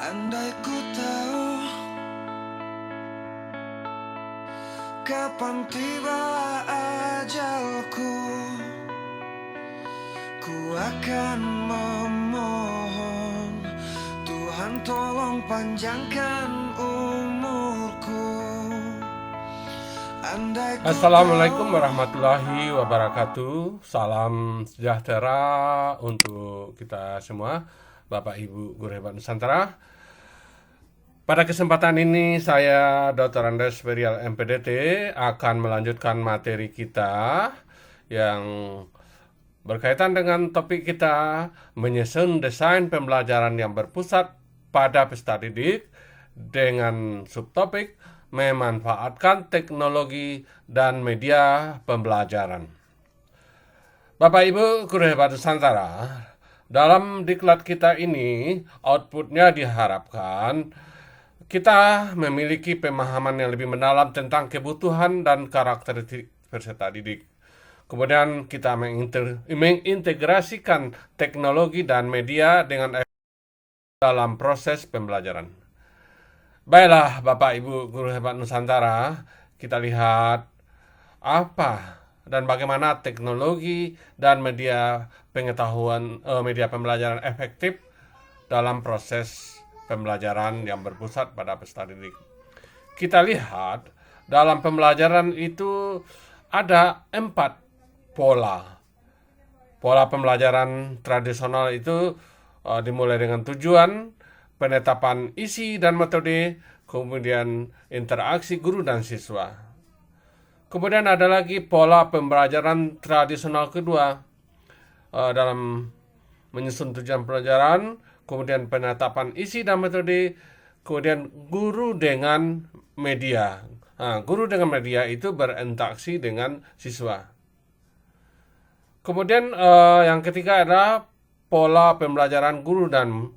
Andai ku tahu kapan tiba ajalku, ku akan memohon Tuhan tolong panjangkan umurku. Andai ku Assalamualaikum warahmatullahi wabarakatuh. Salam sejahtera untuk kita semua, Bapak Ibu Guru Hebat Nusantara. Pada kesempatan ini saya Dr. Andes Ferial MPDT akan melanjutkan materi kita yang berkaitan dengan topik kita menyusun desain pembelajaran yang berpusat pada peserta didik dengan subtopik memanfaatkan teknologi dan media pembelajaran. Bapak Ibu Guru Hebat Nusantara, dalam diklat kita ini outputnya diharapkan kita memiliki pemahaman yang lebih mendalam tentang kebutuhan dan karakteristik peserta didik. Kemudian kita mengintegrasikan teknologi dan media dengan dalam proses pembelajaran. Baiklah Bapak Ibu Guru Hebat Nusantara, kita lihat apa dan bagaimana teknologi dan media media pembelajaran efektif dalam proses pembelajaran yang berpusat pada peserta didik. Kita lihat dalam pembelajaran itu ada 4 pola. Pola pembelajaran tradisional itu dimulai dengan tujuan, penetapan isi dan metode, kemudian interaksi guru dan siswa. Kemudian ada lagi pola pembelajaran tradisional kedua dalam menyusun tujuan pelajaran, kemudian penetapan isi dan metode, kemudian guru dengan media. Guru dengan media itu berinteraksi dengan siswa. Kemudian yang ketiga adalah pola pembelajaran guru dan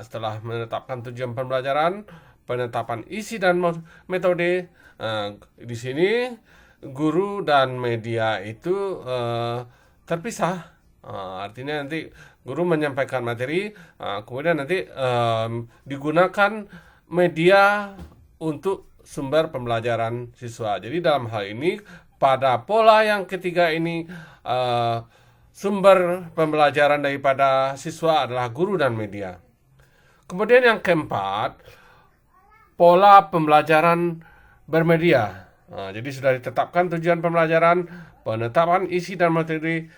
setelah menetapkan tujuan pembelajaran, penetapan isi dan metode, di sini guru dan media itu terpisah. Artinya nanti guru menyampaikan materi, kemudian nanti digunakan media untuk sumber pembelajaran siswa. Jadi dalam hal ini pada pola yang ketiga ini sumber pembelajaran daripada siswa adalah guru dan media. Kemudian yang keempat, pola pembelajaran bermedia. Jadi sudah ditetapkan tujuan pembelajaran, penetapan isi dan materi.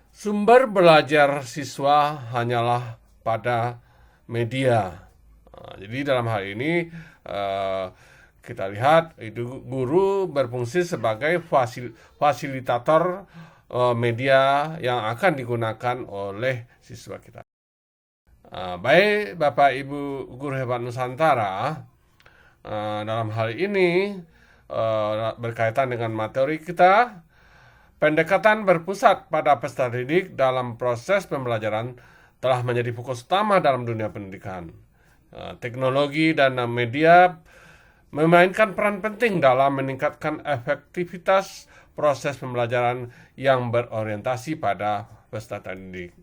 Sumber belajar siswa hanyalah pada media. Jadi dalam hal ini kita lihat itu guru berfungsi sebagai fasilitator media yang akan digunakan oleh siswa kita. Baik Bapak Ibu Guru Hebat Nusantara, dalam hal ini berkaitan dengan materi kita, pendekatan berpusat pada peserta didik dalam proses pembelajaran telah menjadi fokus utama dalam dunia pendidikan. Teknologi dan media memainkan peran penting dalam meningkatkan efektivitas proses pembelajaran yang berorientasi pada peserta didik.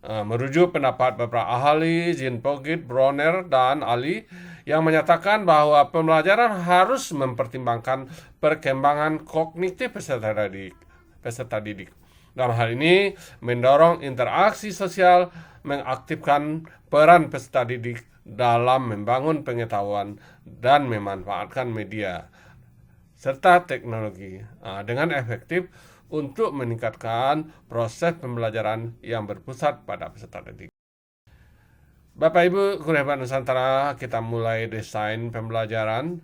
Merujuk pendapat beberapa ahli, Jean Piaget, Bronner, dan Ali, yang menyatakan bahwa pembelajaran harus mempertimbangkan perkembangan kognitif peserta didik. Dalam hal ini, mendorong interaksi sosial, mengaktifkan peran peserta didik dalam membangun pengetahuan dan memanfaatkan media serta teknologi dengan efektif untuk meningkatkan proses pembelajaran yang berpusat pada peserta didik. Bapak Ibu Guru Hebat Nusantara, kita mulai desain pembelajaran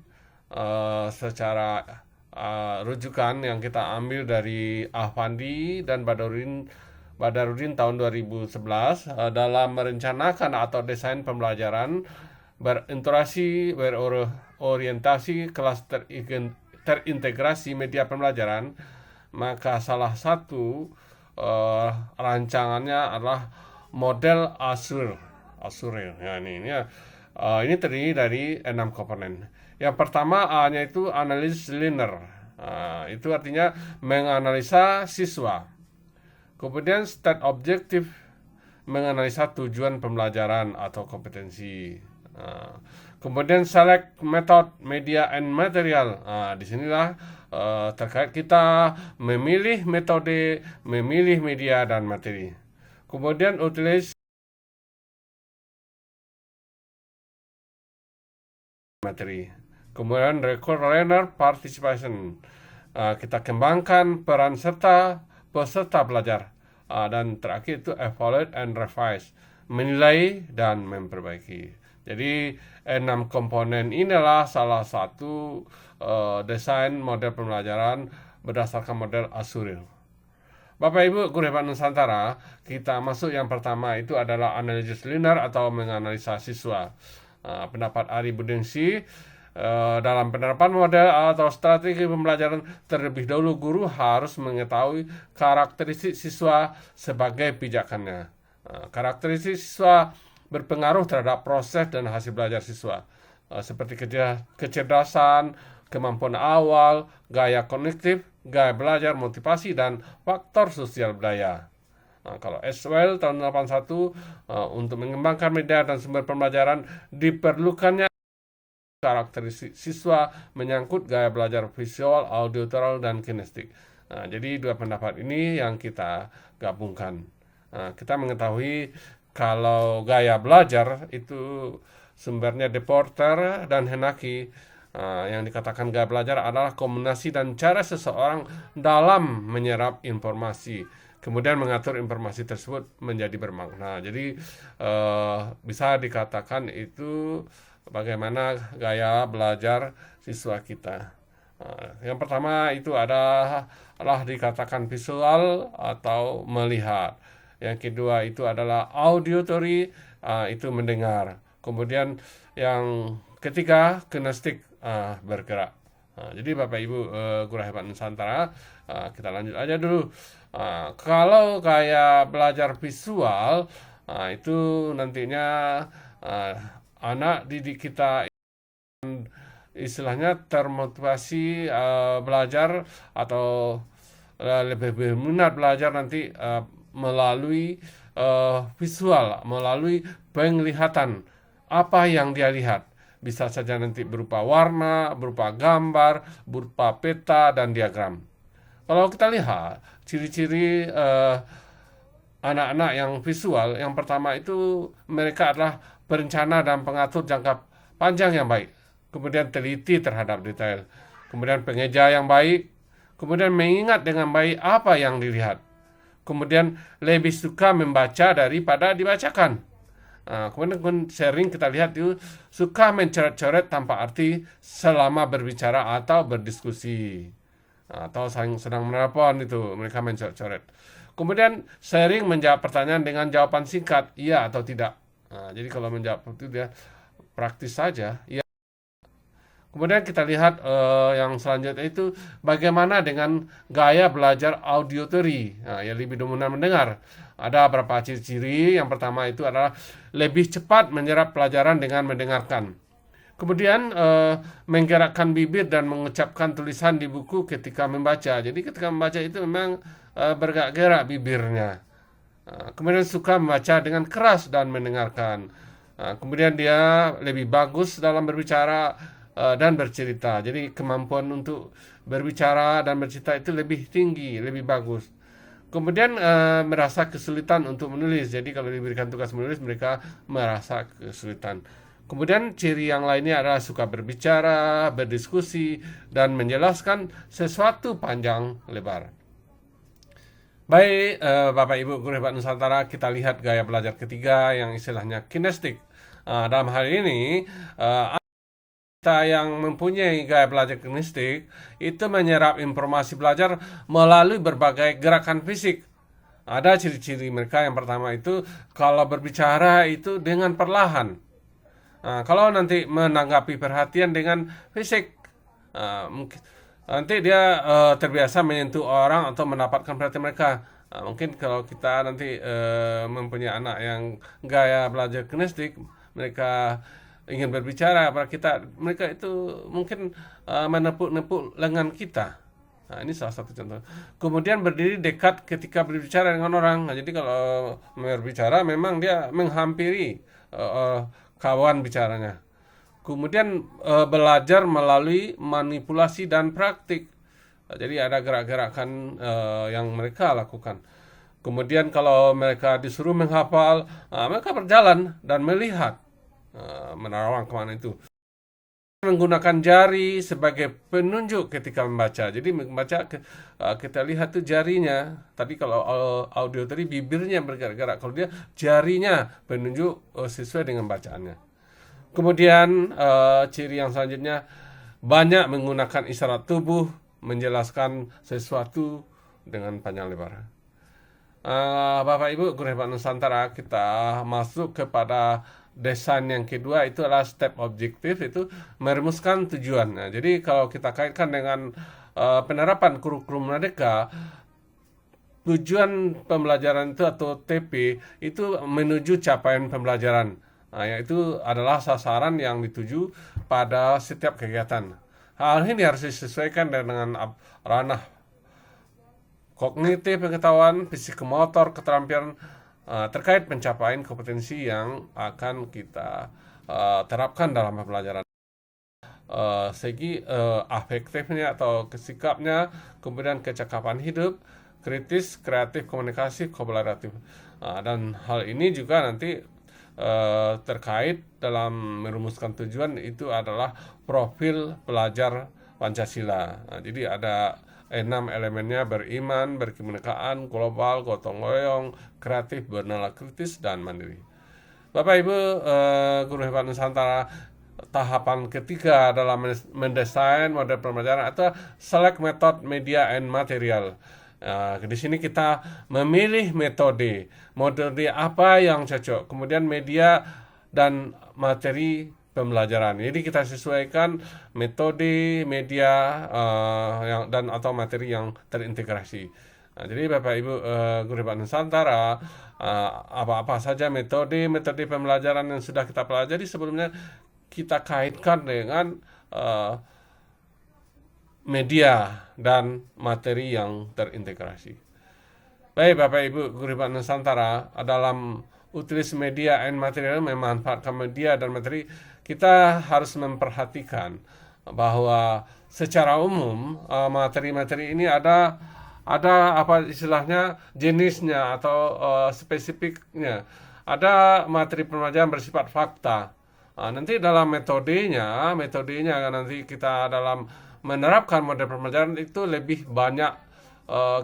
secara rujukan yang kita ambil dari Afandi dan Badarudin tahun 2011 dalam merencanakan atau desain pembelajaran berorientasi kelas terintegrasi media pembelajaran. Maka salah satu rancangannya adalah model Azure. Ya, ini terdiri dari 6 komponen. Yang pertama A-nya itu analysis learner. Itu artinya menganalisa siswa. Kemudian state objective menganalisa tujuan pembelajaran atau kompetensi. Kemudian select method, media, and material. Disinilah terkait kita memilih metode, memilih media dan materi. Kemudian utilize materi. Kemudian record learner participation. Kita kembangkan peran serta peserta belajar. Dan terakhir itu evaluate and revise, menilai dan memperbaiki. Jadi 6 komponen inilah salah satu desain model pembelajaran berdasarkan model Azuril. Bapak Ibu guru hebat Nusantara, kita masuk yang pertama itu adalah analisis linear atau menganalisa siswa. Pendapat Ari Budingsi, dalam penerapan model atau strategi pembelajaran, terlebih dahulu guru harus mengetahui karakteristik siswa sebagai pijakannya. Karakteristik siswa berpengaruh terhadap proses dan hasil belajar siswa, seperti kecerdasan, kemampuan awal, gaya kognitif, gaya belajar, motivasi, dan faktor sosial budaya. Kalau Eswell tahun 81, untuk mengembangkan media dan sumber pembelajaran diperlukannya karakteristik siswa menyangkut gaya belajar visual, auditoral, dan kinestik. Jadi dua pendapat ini yang kita gabungkan. Kita mengetahui kalau gaya belajar itu sumbernya De Porter dan Henaki. Yang dikatakan gaya belajar adalah kombinasi dan cara seseorang dalam menyerap informasi, kemudian mengatur informasi tersebut menjadi bermakna. Jadi bisa dikatakan itu bagaimana gaya belajar siswa kita. Yang pertama itu adalah dikatakan visual atau melihat. Yang kedua itu adalah auditory, itu mendengar. Kemudian yang ketiga kinestik, bergerak. Jadi Bapak Ibu guru hebat Nusantara, kita lanjut aja dulu. Kalau kayak belajar visual, itu nantinya anak didik kita istilahnya termotivasi belajar atau lebih berminat belajar nanti melalui visual, melalui penglihatan apa yang dia lihat. Bisa saja nanti berupa warna, berupa gambar, berupa peta dan diagram. Kalau kita lihat ciri-ciri anak-anak yang visual, yang pertama itu mereka adalah berencana dan pengatur jangka panjang yang baik, kemudian teliti terhadap detail, kemudian pengeja yang baik, kemudian mengingat dengan baik apa yang dilihat, kemudian lebih suka membaca daripada dibacakan. Kemudian sering kita lihat itu suka mencoret-coret tanpa arti selama berbicara atau berdiskusi, atau sedang menelpon itu mereka mencoret-coret. Kemudian sering menjawab pertanyaan dengan jawaban singkat, iya atau tidak. Jadi kalau menjawab itu dia praktis saja, ya. Kemudian kita lihat yang selanjutnya itu bagaimana dengan gaya belajar auditory, yang lebih dominan mendengar. Ada beberapa ciri-ciri. Yang pertama itu adalah lebih cepat menyerap pelajaran dengan mendengarkan. Kemudian menggerakkan bibir dan mengucapkan tulisan di buku ketika membaca. Jadi ketika membaca itu memang bergerak-gerak bibirnya. Kemudian suka membaca dengan keras dan mendengarkan. Kemudian dia lebih bagus dalam berbicara dan bercerita. Jadi kemampuan untuk berbicara dan bercerita itu lebih tinggi, lebih bagus. Kemudian merasa kesulitan untuk menulis. Jadi kalau diberikan tugas menulis mereka merasa kesulitan. Kemudian ciri yang lainnya adalah suka berbicara, berdiskusi, dan menjelaskan sesuatu panjang lebar. Baik, Bapak Ibu guru hebat Nusantara, kita lihat gaya belajar ketiga yang istilahnya kinestik. Dalam hal ini kita yang mempunyai gaya belajar kinestik itu menyerap informasi belajar melalui berbagai gerakan fisik. Ada ciri-ciri mereka. Yang pertama itu kalau berbicara itu dengan perlahan. Kalau nanti menanggapi perhatian dengan fisik, mungkin nanti dia terbiasa menyentuh orang atau mendapatkan perhatian mereka. Mungkin kalau kita nanti mempunyai anak yang gaya belajar kinestik, mereka ingin berbicara pada kita, mereka itu mungkin menepuk-nepuk lengan kita. Nah, ini salah satu contoh. Kemudian berdiri dekat ketika berbicara dengan orang. Nah, jadi kalau berbicara memang dia menghampiri kawan bicaranya. Kemudian belajar melalui manipulasi dan praktik. Nah, jadi ada gerak-gerakan yang mereka lakukan. Kemudian kalau mereka disuruh menghafal, mereka berjalan dan melihat menerawang kemana itu. Menggunakan jari sebagai penunjuk ketika membaca. Jadi membaca kita lihat tuh jarinya. Tadi kalau audio tadi bibirnya bergerak-gerak. Kalau dia jarinya penunjuk sesuai dengan bacaannya. Kemudian ciri yang selanjutnya banyak menggunakan isyarat tubuh menjelaskan sesuatu dengan panjang lebar. Bapak Ibu Guru Hebat Nusantara, kita masuk kepada desain yang kedua, itu adalah step objektif, itu merumuskan tujuan. Nah, jadi kalau kita kaitkan dengan penerapan kurikulum Merdeka, tujuan pembelajaran itu atau TP itu menuju capaian pembelajaran. Nah, yaitu adalah sasaran yang dituju pada setiap kegiatan. Hal ini harus disesuaikan dengan ranah kognitif, pengetahuan, psikomotor, keterampilan terkait pencapaian kompetensi yang akan kita terapkan dalam pembelajaran. Segi afektifnya atau sikapnya, kemudian kecakapan hidup, kritis, kreatif, komunikasi, kolaboratif. Dan hal ini juga nanti terkait dalam merumuskan tujuan itu adalah profil pelajar Pancasila. Jadi ada 6 elemennya: beriman, berkebinekaan, global, gotong royong, kreatif, bernalar kritis, dan mandiri. Bapak Ibu Guru Hebat Nusantara, tahapan ketiga dalam mendesain model pembelajaran atau select method, media, and material. Di sini kita memilih metode apa yang cocok, kemudian media dan materi pembelajaran. Jadi kita sesuaikan metode, media dan atau materi yang terintegrasi. Jadi Bapak Ibu Guru Hebat Nusantara, apa-apa saja metode pembelajaran yang sudah kita pelajari sebelumnya kita kaitkan dengan media dan materi yang terintegrasi. Baik Bapak Ibu Guru Hebat Nusantara, dalam utilis media and material, memanfaatkan media dan materi, kita harus memperhatikan bahwa secara umum materi-materi ini ada apa istilahnya jenisnya atau spesifiknya. Ada materi pembelajaran bersifat fakta. Nanti dalam metodenya nanti kita dalam menerapkan model pembelajaran itu lebih banyak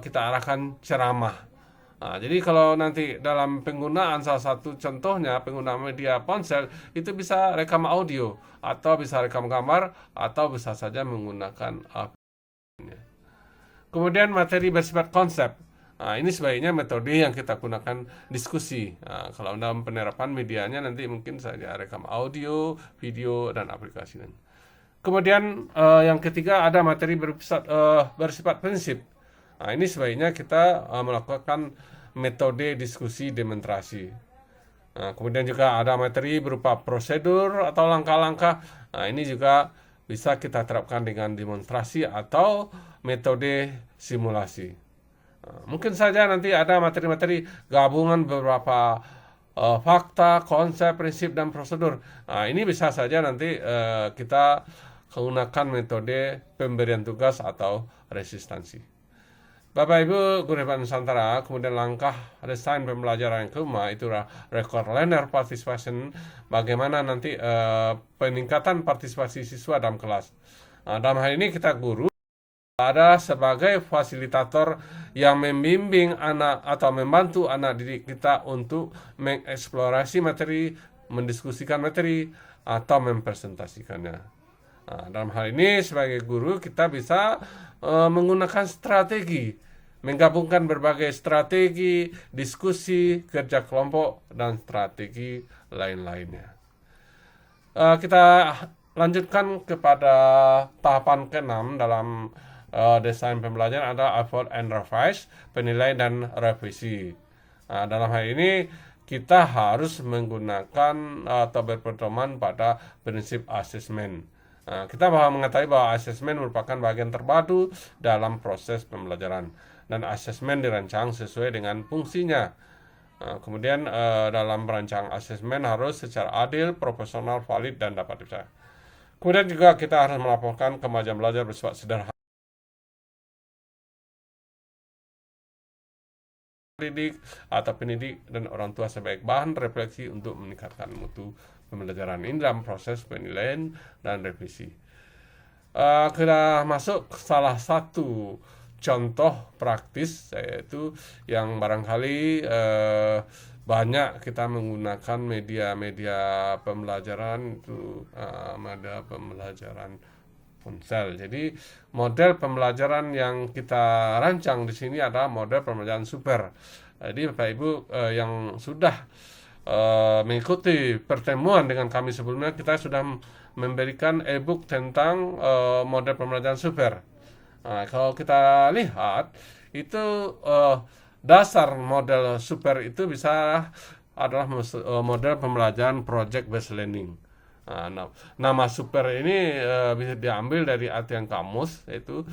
kita arahkan ceramah. Jadi kalau nanti dalam penggunaan, salah satu contohnya penggunaan media ponsel itu bisa rekam audio atau bisa rekam gambar atau bisa saja menggunakan aplikasinya. Kemudian materi bersifat konsep. Ini sebaiknya metode yang kita gunakan diskusi. Kalau dalam penerapan medianya nanti mungkin saja rekam audio, video, dan aplikasi. Kemudian yang ketiga ada materi bersifat prinsip. Ini sebaiknya kita melakukan metode diskusi demonstrasi. Kemudian juga ada materi berupa prosedur atau langkah-langkah. Ini juga bisa kita terapkan dengan demonstrasi atau metode simulasi. Mungkin saja nanti ada materi-materi gabungan beberapa fakta, konsep, prinsip, dan prosedur. Ini bisa saja nanti kita menggunakan metode pemberian tugas atau resistansi. Bapak Ibu Guru Hebat Nusantara, kemudian langkah desain pembelajaran yang kelima itu record learner participation, bagaimana nanti peningkatan partisipasi siswa dalam kelas. Dalam hal ini kita guru ada sebagai fasilitator yang membimbing anak atau membantu anak didik kita untuk mengeksplorasi materi, mendiskusikan materi, atau mempresentasikannya. Dalam hal ini sebagai guru kita bisa menggunakan strategi, menggabungkan berbagai strategi, diskusi, kerja kelompok, dan strategi lain-lainnya. Kita lanjutkan kepada tahapan ke-6 dalam desain pembelajaran, ada effort and revise, penilaian dan revisi. Dalam hal ini kita harus menggunakan atau berpedoman pada prinsip asesmen. Kita mengetahui bahwa asesmen merupakan bagian terpadu dalam proses pembelajaran, dan asesmen dirancang sesuai dengan fungsinya. Kemudian dalam merancang asesmen harus secara adil, proporsional, valid, dan dapat dipercaya. Kemudian juga kita harus melaporkan kemajuan belajar bersifat sederhana. Didik atau pendidik dan orang tua sebagai bahan refleksi untuk meningkatkan mutu pembelajaran ini dalam proses penilaian dan revisi. Kita masuk ke salah satu contoh praktis, yaitu yang barangkali banyak kita menggunakan media-media pembelajaran itu, media pembelajaran ponsel. Jadi model pembelajaran yang kita rancang di sini adalah model pembelajaran super. Jadi Bapak Ibu yang sudah mengikuti pertemuan dengan kami sebelumnya, kita sudah memberikan e-book tentang model pembelajaran super. Kalau kita lihat itu dasar model super itu bisa adalah model pembelajaran project based learning. Nama super ini bisa diambil dari artian kamus, yaitu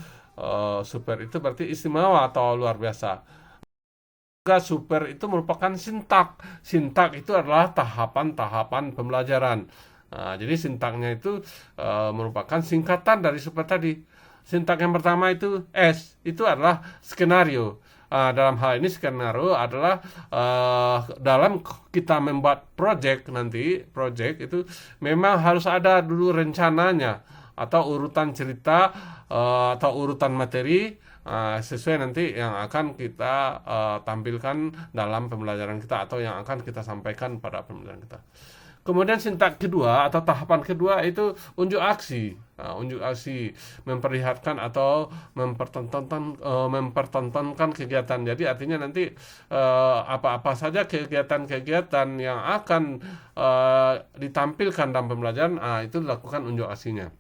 super itu berarti istimewa atau luar biasa. Juga super itu merupakan sintak. Sintak itu adalah tahapan-tahapan pembelajaran. Jadi sintaknya itu merupakan singkatan dari super tadi. Sintak yang pertama itu S, itu adalah skenario. Dalam hal ini skenario adalah dalam kita membuat project nanti, project itu memang harus ada dulu rencananya atau urutan cerita atau urutan materi sesuai nanti yang akan kita tampilkan dalam pembelajaran kita atau yang akan kita sampaikan pada pembelajaran kita. Kemudian sintak kedua atau tahapan kedua itu unjuk aksi. Unjuk aksi memperlihatkan atau mempertontonkan kegiatan. Jadi artinya nanti apa-apa saja kegiatan-kegiatan yang akan ditampilkan dalam pembelajaran, itu dilakukan unjuk aksinya.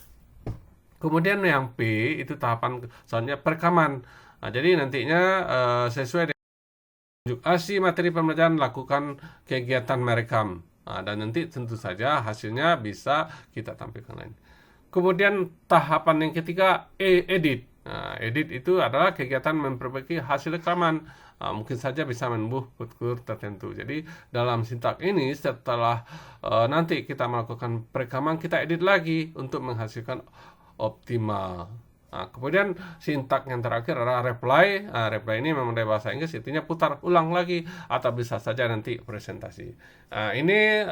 Kemudian yang P itu tahapan selanjutnya perekaman. Jadi nantinya sesuai dengan unjuk aksi materi pembelajaran, lakukan kegiatan merekam. Dan nanti tentu saja hasilnya bisa kita tampilkan lain. Kemudian tahapan yang ketiga edit. Edit itu adalah kegiatan memperbaiki hasil rekaman. Mungkin saja bisa menumbuh kultur tertentu. Jadi dalam sintak ini setelah nanti kita melakukan perekaman, kita edit lagi untuk menghasilkan optimal. Kemudian sintak yang terakhir adalah reply. Reply ini memang dari bahasa Inggris, artinya putar ulang lagi atau bisa saja nanti presentasi. Ini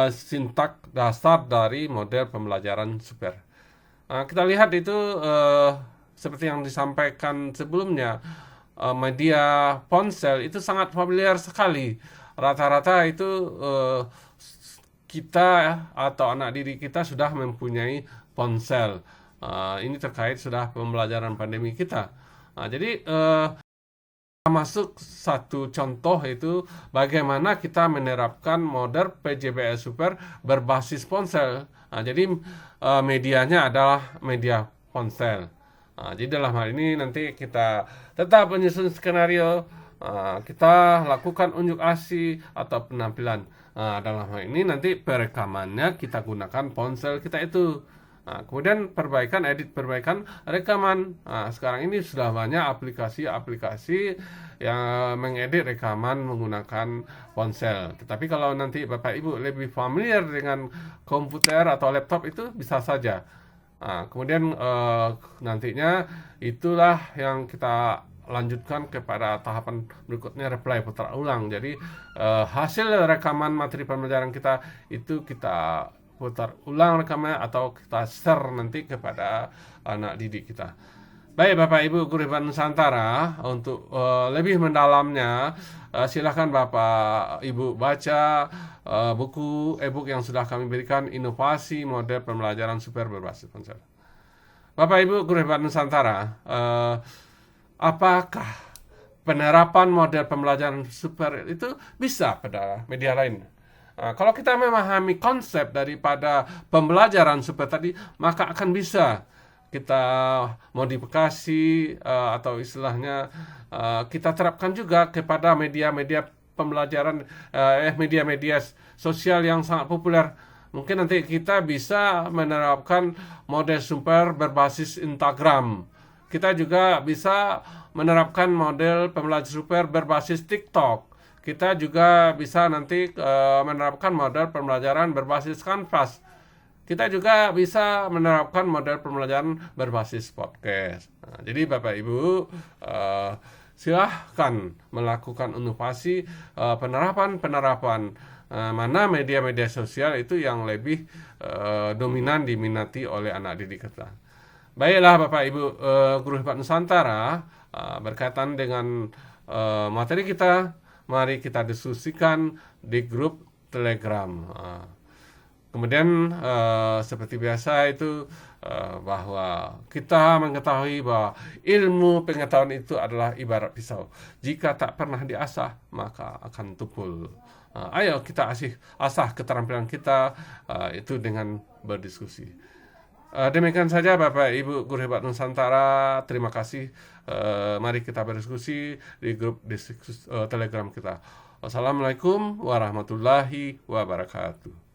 sintak dasar dari model pembelajaran super. Kita lihat itu seperti yang disampaikan sebelumnya, media ponsel itu sangat familiar sekali. Rata-rata itu kita atau anak didik kita sudah mempunyai ponsel. Ini terkait sudah pembelajaran pandemi kita. Jadi masuk satu contoh itu bagaimana kita menerapkan model PJBL super berbasis ponsel. Jadi medianya adalah media ponsel. Jadi dalam hal ini nanti kita tetap menyusun skenario, kita lakukan unjuk aksi atau penampilan. Dalam hal ini nanti perekamannya kita gunakan ponsel kita itu. Kemudian perbaikan, edit perbaikan, rekaman. Sekarang ini sudah banyak aplikasi-aplikasi yang mengedit rekaman menggunakan ponsel. Tetapi kalau nanti Bapak Ibu lebih familiar dengan komputer atau laptop itu bisa saja. Kemudian nantinya itulah yang kita lanjutkan kepada tahapan berikutnya, reply, putar ulang. Jadi hasil rekaman materi pembelajaran kita itu kita putar ulang rekamannya atau kita share nanti kepada anak didik kita. Baik Bapak Ibu guru hebat Nusantara, untuk lebih mendalamnya silakan Bapak Ibu baca buku e-book yang sudah kami berikan, Inovasi Model Pembelajaran Super Berbasis Ponsel. Bapak Ibu guru hebat Nusantara, apakah penerapan model pembelajaran super itu bisa pada media lain? Kalau kita memahami konsep daripada pembelajaran super tadi, maka akan bisa kita modifikasi atau istilahnya kita terapkan juga kepada media-media pembelajaran, media-media sosial yang sangat populer. Mungkin nanti kita bisa menerapkan model super berbasis Instagram. Kita juga bisa menerapkan model pembelajaran super berbasis TikTok. Kita juga bisa nanti menerapkan model pembelajaran berbasis Canvas. Kita juga bisa menerapkan model pembelajaran berbasis podcast. Nah, jadi Bapak Ibu, silahkan melakukan inovasi penerapan mana media-media sosial itu yang lebih dominan diminati oleh anak didik kita. Baiklah Bapak Ibu, Guru Hebat Nusantara, berkaitan dengan materi kita, mari kita diskusikan di grup Telegram. Kemudian seperti biasa itu bahwa kita mengetahui bahwa ilmu pengetahuan itu adalah ibarat pisau. Jika tak pernah diasah, maka akan tumpul. Ayo kita asah keterampilan kita itu dengan berdiskusi. Demikian saja Bapak Ibu Guru Hebat Nusantara. Terima kasih. Mari kita berdiskusi di grup Telegram kita. Wassalamualaikum warahmatullahi wabarakatuh.